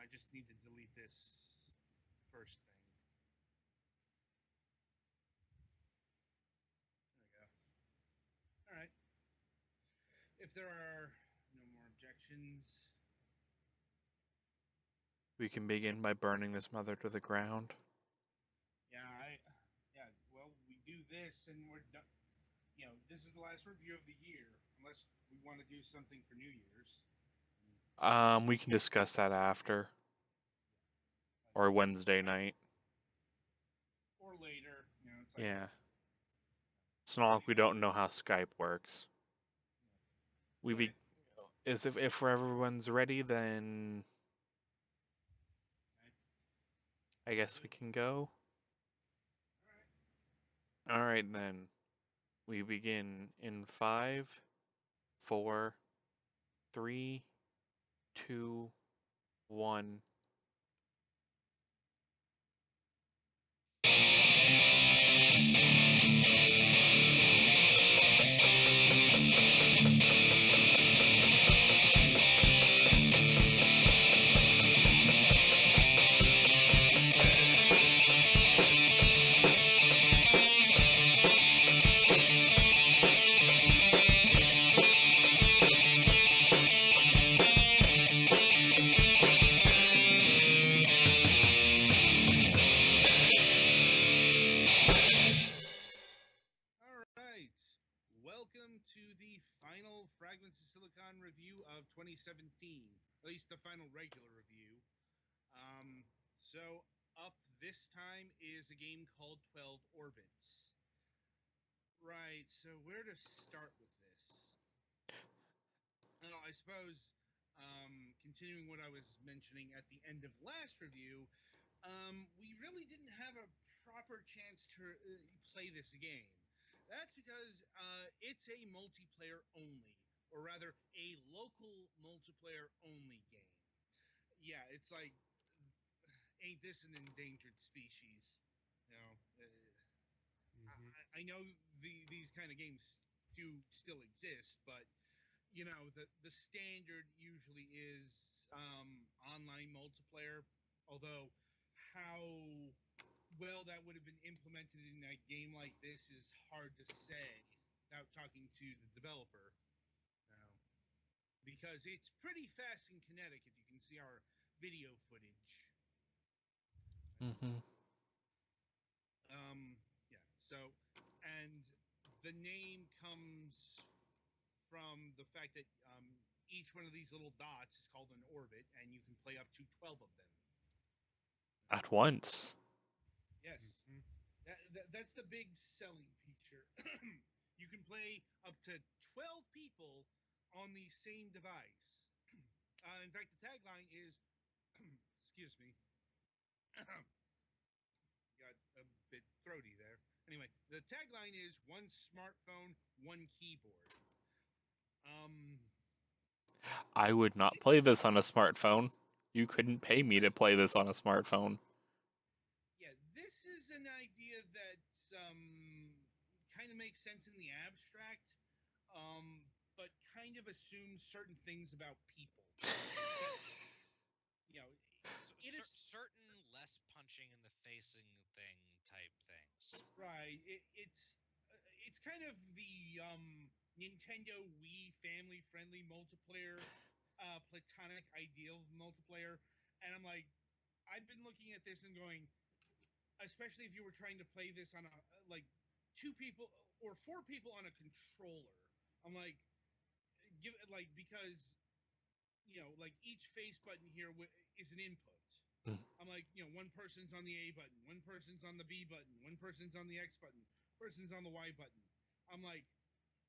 I just need to delete this first thing. There we go. All right. If there are no more objections, We can begin by burning this mother to the ground. yeah. Well, we do this and we're done. This is the last review of the year, unless we want to do something for New Year's. We can discuss that after Like, or Wednesday night. or later. It's like Yeah. It's not like we don't know how Skype works. We go be ahead. Is if everyone's ready, then Okay. I guess we can go. All right. All right then. We begin in 5, 4, 3, 2, 1. All right. Welcome to the final Fragments of Silicon review of 2017. At least the final regular review. So up this time is a game called 12 Orbits. Right. So where to start with this? Well, I suppose continuing what I was mentioning at the end of last review, we really didn't have a proper chance to play this game. That's because it's a multiplayer only, or rather, a local multiplayer only game. Yeah, it's like, ain't this an endangered species? You know, Mm-hmm. I know these kind of games do still exist, but the standard usually is online multiplayer. Although how well that would have been implemented in a game like this is hard to say without talking to the developer. Now, because it's pretty fast and kinetic, if you can see our video footage. Mhm. Yeah. So, and the name comes from the fact that each one of these little dots is called an orbit, and you can play up to 12 of them. At once. Yes, Mm-hmm. that's the big selling feature. You can play up to 12 people on the same device. In fact, the tagline is, excuse me, got a bit throaty there. Anyway, the tagline is one smartphone, one keyboard. Um, I would not play this on a smartphone. You couldn't pay me to play this on a smartphone. yeah, this is an idea that kind of makes sense in the abstract, but kind of assumes certain things about people. Because, you know, it is Certain less punching in the facing thing type things. right. It's kind of the Nintendo Wii family friendly multiplayer, platonic ideal multiplayer, and I'm like, I've been looking at this and going, especially if you were trying to play this on a like two people or four people on a controller. I'm like, give like because like each face button here is an input. I'm like, one person's on the A button, one person's on the B button, one person's on the X button, person's on the Y button. I'm like,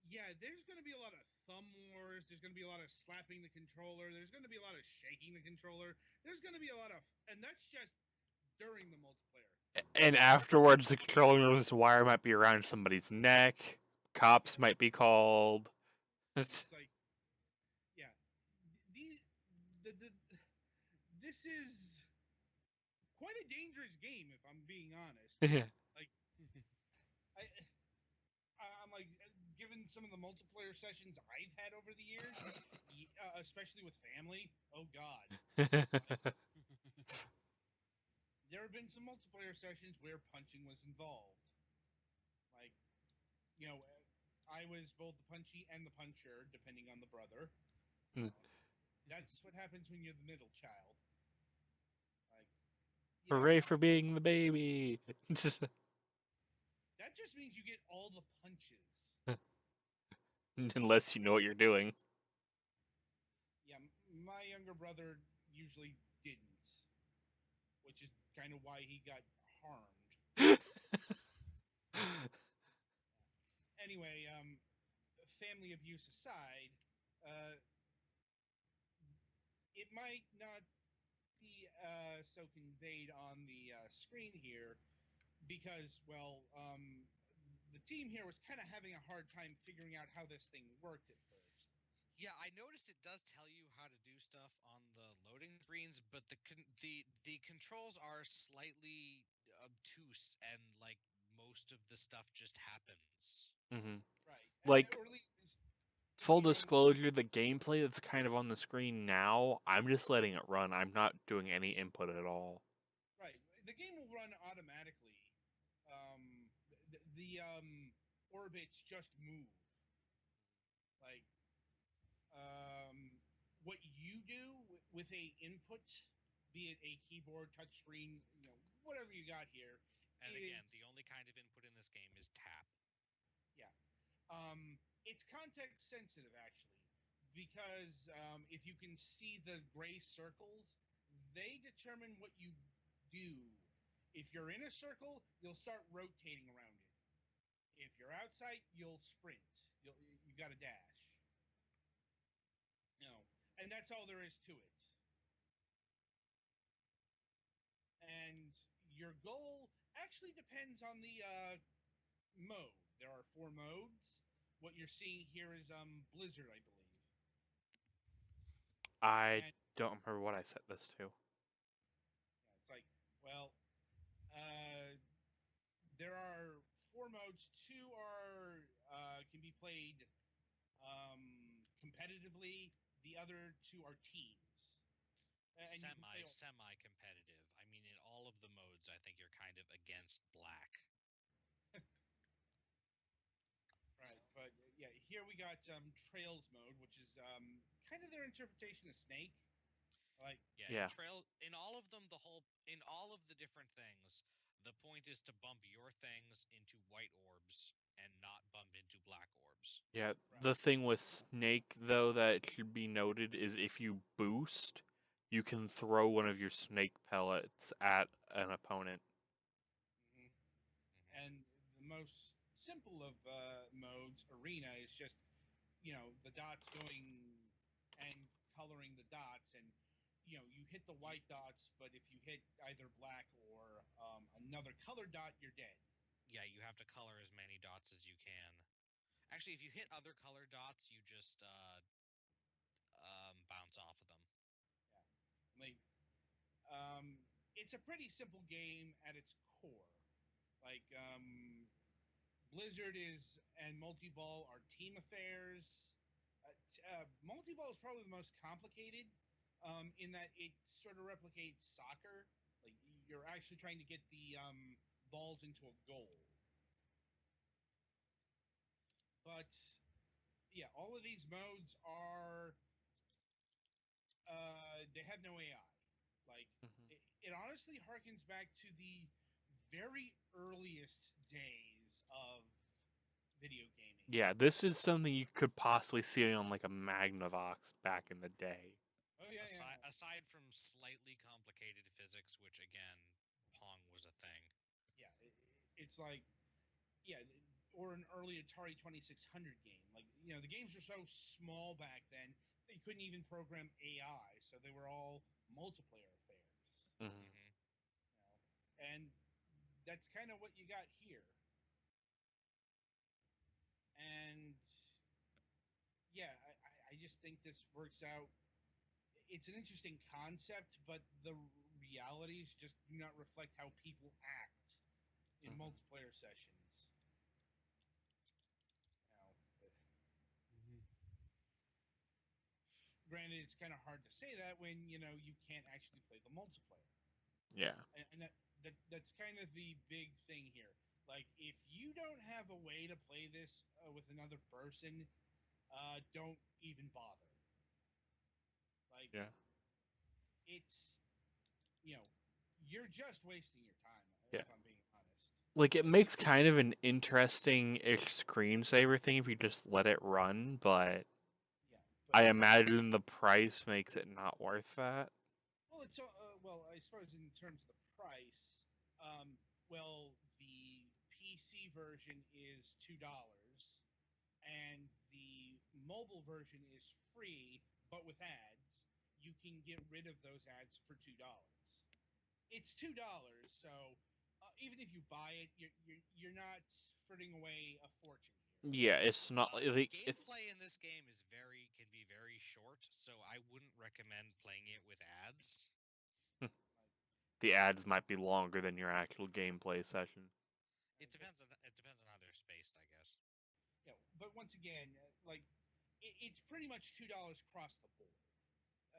yeah, there's going to be a lot of thumb wars. There's going to be a lot of slapping the controller. There's going to be a lot of shaking the controller. There's going to be a lot of, and that's just during the multiplayer. And After, afterwards, the controller's wire might be around somebody's neck. Cops yeah, might be called. it's like, yeah, the this is quite a dangerous game if I'm being honest. Like, I I'm like, given some of the multiplayer sessions I've had over the years, especially with family. Oh God, been some multiplayer sessions where punching was involved. Like, you know, I was both the punchy and the puncher, depending on the brother. That's what happens when you're the middle child. Like, yeah, Hooray for being the baby! that just means you get all the punches. Unless you know what you're doing. Yeah, my younger brother usually didn't, which is kind of why he got harmed. Anyway, family abuse aside, uh, it might not be so conveyed on the screen here because, well, the team here was kind of having a hard time figuring out how this thing worked at first. Yeah, I noticed it does tell you how to do stuff on the loading screens, but the controls are slightly obtuse, and like most of the stuff just happens. Hmm. Right. Like, Or at least, full you know, disclosure, the gameplay that's kind of on the screen now, I'm just letting it run. I'm not doing any input at all. right. The game will run automatically. The orbits just move. Like, what you do with a input, be it a keyboard, touchscreen, whatever you got here, And is again, the only kind of input in this game is tap. yeah. It's context sensitive actually, because if you can see the gray circles, they determine what you do. If you're in a circle, you'll start rotating around it. If you're outside, you'll sprint. You got to dash. And that's all there is to it. And your goal actually depends on the mode. There are four modes. What you're seeing here is Blizzard, I believe. I And don't remember what I set this to. yeah, it's like, well, uh, there are four modes. Two are can be played competitively. The other two are teams, and you can play all. Semi competitive. I mean, in all of the modes, I think you're kind of against black. Right, but yeah, here we got Trails mode, which is kind of their interpretation of Snake. Like, Yeah, Yeah. in all of them, in all of the different things, the point is to bump your things into white orbs and not bump into black orbs. Yeah, right, the thing with Snake, though, that should be noted is if you boost, you can throw one of your snake pellets at an opponent. hmm Hmm. and the most simple of modes, Arena, is just the dots going and coloring the dots, and you hit the white dots, but if you hit either black or another colored dot, you're dead. Yeah, you have to color as many dots as you can. Actually, if you hit other color dots, you just bounce off of them. Yeah, like it's a pretty simple game at its core. Like Blizzard is and multi-ball are team affairs. Multi-ball is probably the most complicated in that it sort of replicates soccer. Like you're actually trying to get the balls into a goal. But yeah, all of these modes are they have no AI. Like Mhm. it honestly harkens back to the very earliest days of video gaming. Yeah, this is something you could possibly see on like a Magnavox back in the day. Oh yeah, yeah, Aside from slightly complicated physics, which again, Pong was a thing. yeah. It's like yeah, or an early Atari 2600 game. Like the games were so small back then they couldn't even program AI, so they were all multiplayer affairs. Hmm. Hmm. And that's kind of what you got here. And yeah, I just think this works out. It's an interesting concept, but the realities just do not reflect how people act in Hmm. multiplayer sessions. Mhm. Granted, it's kind of hard to say that when you can't actually play the multiplayer. Yeah. And that's kind of the big thing here. Like, if you don't have a way to play this with another person, don't even bother. Like, Yeah. it's you're just wasting your time, Yeah. if I'm being honest. Like it makes kind of an interesting screensaver thing if you just let it run, but Yeah, but I imagine the price makes it not worth that. well, well, I suppose in terms of the price, well, the PC version is $2, and the mobile version is free, but with ads. You can get rid of those ads for $2. It's $2, so even if you buy it, you're not frittering away a fortune here. Yeah, it's not The like it's gameplay in this game is can be very short, so I wouldn't recommend playing it with ads. Like, the ads might be longer than your actual gameplay session. but It depends on how they're spaced, I guess. but once again, like it's pretty much $2 across the board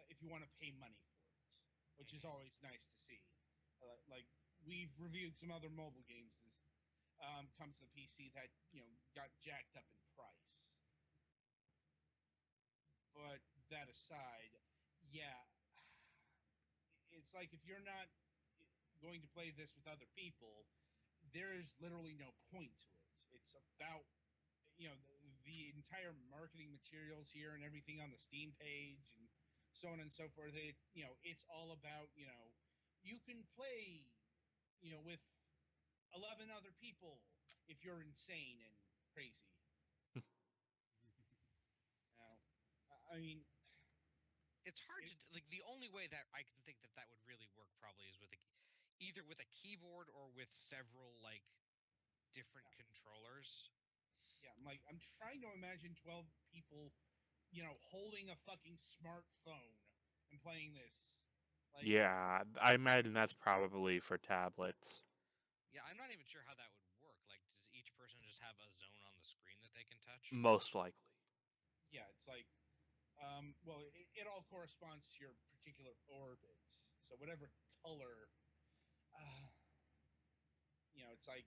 if you want to pay money for it, which is Hmm. always nice to see. Like, we've reviewed some other mobile games that come to the PC that got jacked up in price. But that aside, yeah, it's like if you're not going to play this with other people, there's literally no point to it. It's about the entire marketing materials here and everything on the Steam page and so on and so forth. It's all about you can play with 11 other people if you're insane and crazy. I mean, It's hard it, to like the only way that I can think that that would really work probably is with either with a keyboard or with several different yeah, controllers. yeah. I'm trying to imagine 12 people, holding a fucking smartphone and playing this. Like, Yeah, I imagine that's probably for tablets. Yeah, I'm not even sure how that would work. Like, does each person just have a zone on the screen that they can touch? Most likely. yeah, it's like, well, it all corresponds to your particular orbits. So whatever color, uh, it's like,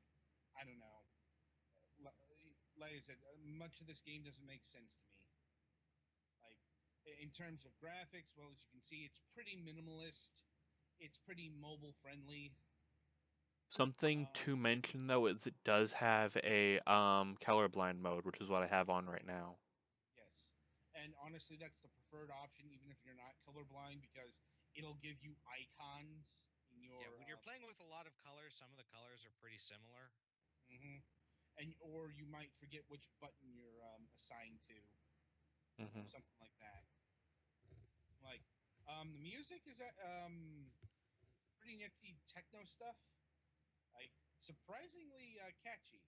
I don't know. Like I said, much of this game doesn't make sense to me. Like, in terms of graphics, well, as you can see, it's pretty minimalist. It's pretty mobile friendly. Something Um, to mention though is it does have a colorblind mode, which is what I have on right now. yes, and honestly, that's the preferred option, even if you're not colorblind, because it'll give you icons in Yeah, your when you're playing with a lot of colors, some of the colors are pretty similar. mhm. And or you might forget which button you're assigned to, or Hmm. something like that. Like, the music is pretty nifty techno stuff. Like, surprisingly catchy.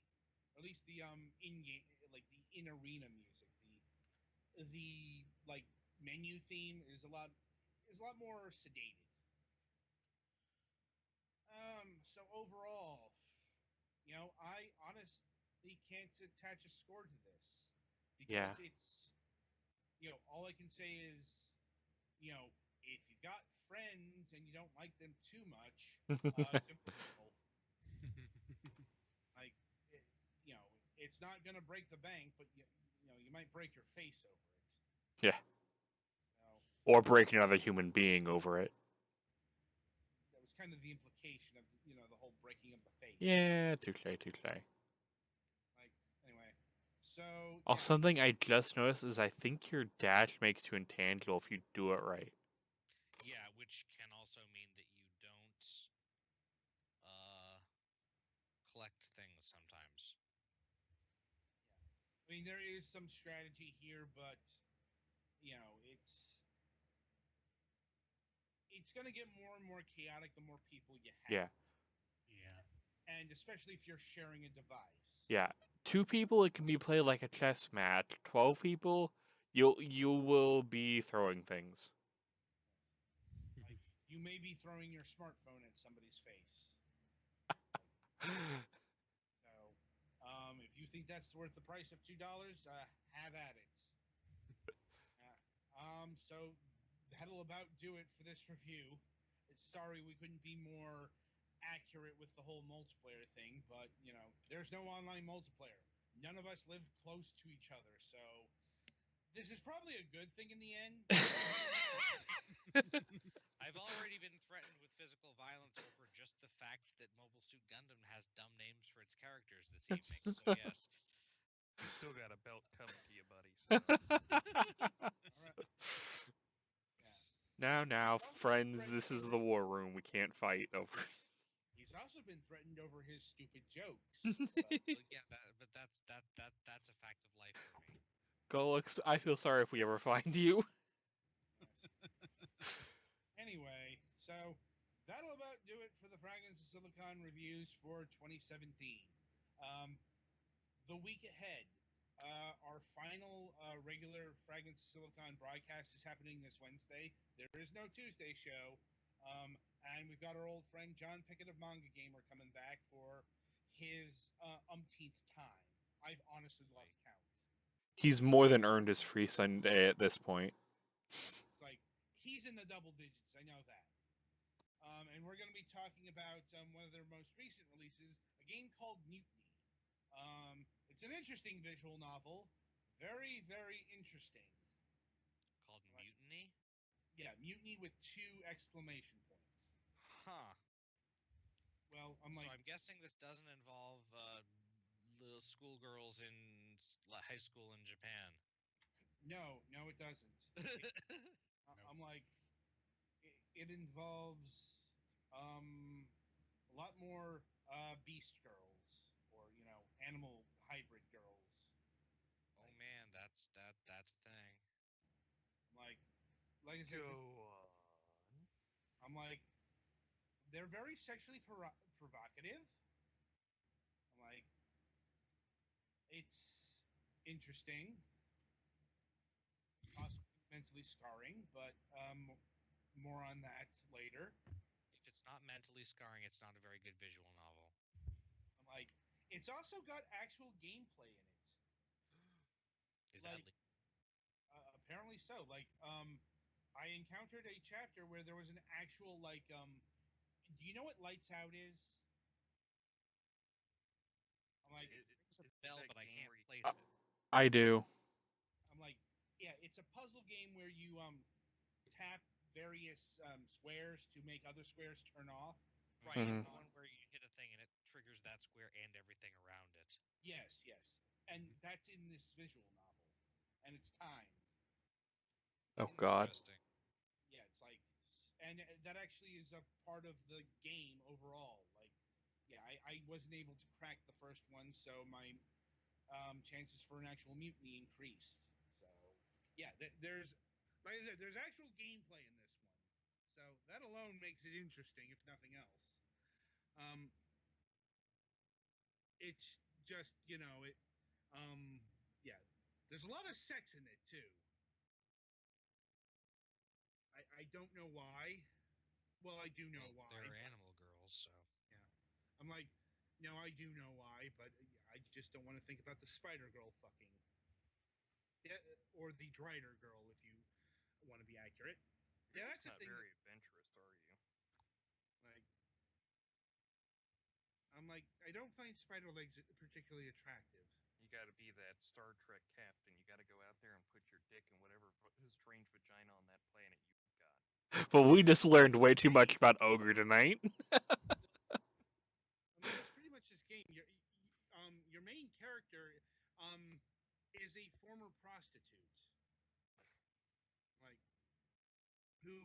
Or at least the in game, like the in arena music. The like menu theme is a lot more sedated. So overall, I honestly can't attach a score to this Yeah. because it's all I can say is you know if you've got friends and you don't like them too much, give it a whirl. Like, it, it's not gonna break the bank, but you might break your face over it. Yeah. You know, Or break another human being over it. that was kind of the implication of the whole breaking of the face. Yeah, touche, touche. Like, anyway, so Also, yeah, something I just noticed is I think your dash makes you intangible if you do it right. Yeah, which can also mean that you don't uh, collect things sometimes. I mean there is some strategy here, but it's gonna get more and more chaotic the more people you Yeah. have, Yeah. and especially if you're sharing a device. Yeah. Two people, it can be played like a chess match. 12 people, you will be throwing things. Like, you may be throwing your smartphone at somebody's face. Like, so, if you think that's worth the price of $2, have at it. So that'll about do it for this review. sorry we couldn't be more accurate with the whole multiplayer thing, but there's no online multiplayer. None of us live close to each other, so this is probably a good thing in the end. I've already been threatened with physical violence over just the fact that Mobile Suit Gundam has dumb names for its characters this evening. So yes, You still got a belt coming to you, buddy. So. All right. Yeah. Now, friends, this is the war room. We can't fight over. He's also been threatened over his stupid jokes. but yeah, that's a fact of life for me. Golux, I feel sorry if we ever find you. Yes. Anyway, so that'll about do it for the Fragments of Silicon reviews for 2017. Um, the week ahead, our final regular Fragments of Silicon broadcast is happening this Wednesday. There is no Tuesday show. And we've got our old friend John Pickett of Manga Gamer coming back for his umpteenth time. I've honestly lost count. He's more than earned his free Sunday at this point. It's like he's in the double digits. I know that. And we're going to be talking about one of their most recent releases, a game called Mutiny. It's an interesting visual novel, very, very interesting. Called Mutiny? Yeah, Mutiny with 2 exclamation points. Huh. Well, So I'm guessing this doesn't involve little schoolgirls in high school in Japan. no, it doesn't. I'm like, it involves a lot more beast girls or animal hybrid girls. Oh man, that's a thing. Like, like I said, Go on. I'm like, they're very sexually provocative. I'm like, it's interesting, possibly mentally scarring, but more on that later. If it's not mentally scarring, it's not a very good visual novel. I'm like, it's also got actual gameplay in it. Is Like, that apparently so. Like, I encountered a chapter where there was an actual do you know what Lights Out is? I'm like, rings a bell, but I can't place Uh, it. I do. I'm like, yeah, it's a puzzle game where you tap various squares to make other squares turn off. Right, Mhm. it's the one where you hit a thing and it triggers that square and everything around it. Yes, yes, and that's in this visual novel, and it's timed. Oh God. Interesting. Yeah, it's like, and that actually is a part of the game overall. Like, yeah, I wasn't able to crack the first one, so my chances for an actual mutiny increased. So, yeah, there's, like I said, there's actual gameplay in this one. So that alone makes it interesting, if nothing else. Um, it's just, yeah, there's a lot of sex in it too. I don't know why. Well, I do know Well, why. they're animal girls, so. Yeah, I'm like, no, I do know why, but I just don't want to think about the spider girl fucking. Yeah, or the Drider girl, if you want to be accurate. You're Yeah, just that's the not thing. very adventurous, are you? Like, I'm like, I don't find spider legs particularly attractive. You got to be that Star Trek captain. You got to go out there and put your dick in whatever strange vagina on that planet you've got. Well, we just learned way too much about Ogre tonight. I mean, that's pretty much this game. Your main character is a former prostitute, like who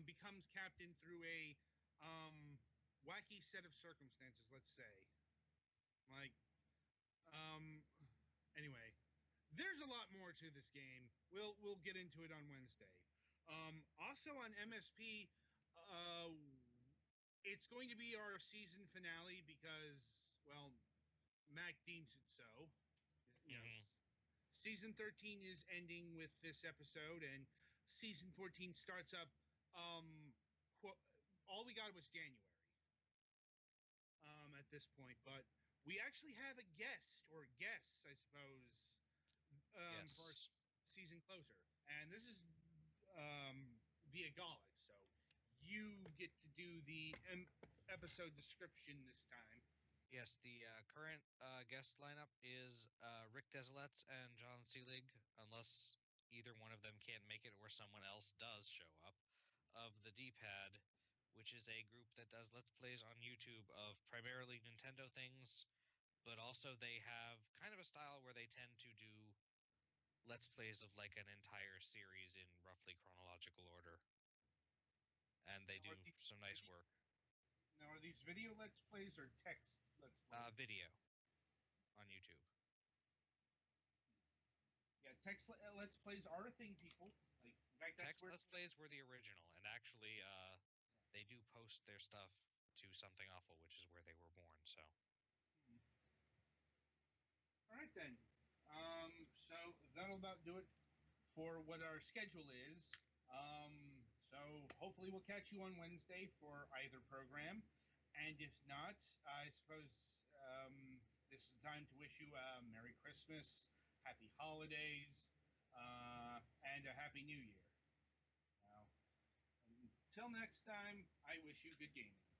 becomes captain through a wacky set of circumstances. Let's say, like, um, anyway, there's a lot more to this game. We'll get into it on Wednesday. Also on MSP, it's going to be our season finale because, well, Mac deems it so. You know, season 13 is ending with this episode, and season 14 starts up. All we got was January at this point, but we actually have a guest or guests, I suppose, for our Yes. season closer, and this is via Golic. So you get to do the episode description this time. Yes, the current guest lineup is Rick Desilets and John Seelig, unless either one of them can't make it or someone else does show up, of the D-Pad, which is a group that does Let's Plays on YouTube of primarily Nintendo things, but also they have kind of a style where they tend to do Let's Plays of like an entire series in roughly chronological order. And they Now, do some nice work. Now, are these video Let's Plays or text Let's Plays? Video on YouTube. Yeah, text Let's Plays are a thing, people. Like, in fact, that's Text where Let's Plays were the original, and actually, they do post their stuff to Something Awful, which is where they were born. So, All right then. So that'll about do it for what our schedule is. So hopefully we'll catch you on Wednesday for either program, and if not, I suppose this is time to wish you a Merry Christmas, Happy Holidays, and a Happy New Year. Now, until next time, I wish you good gaming.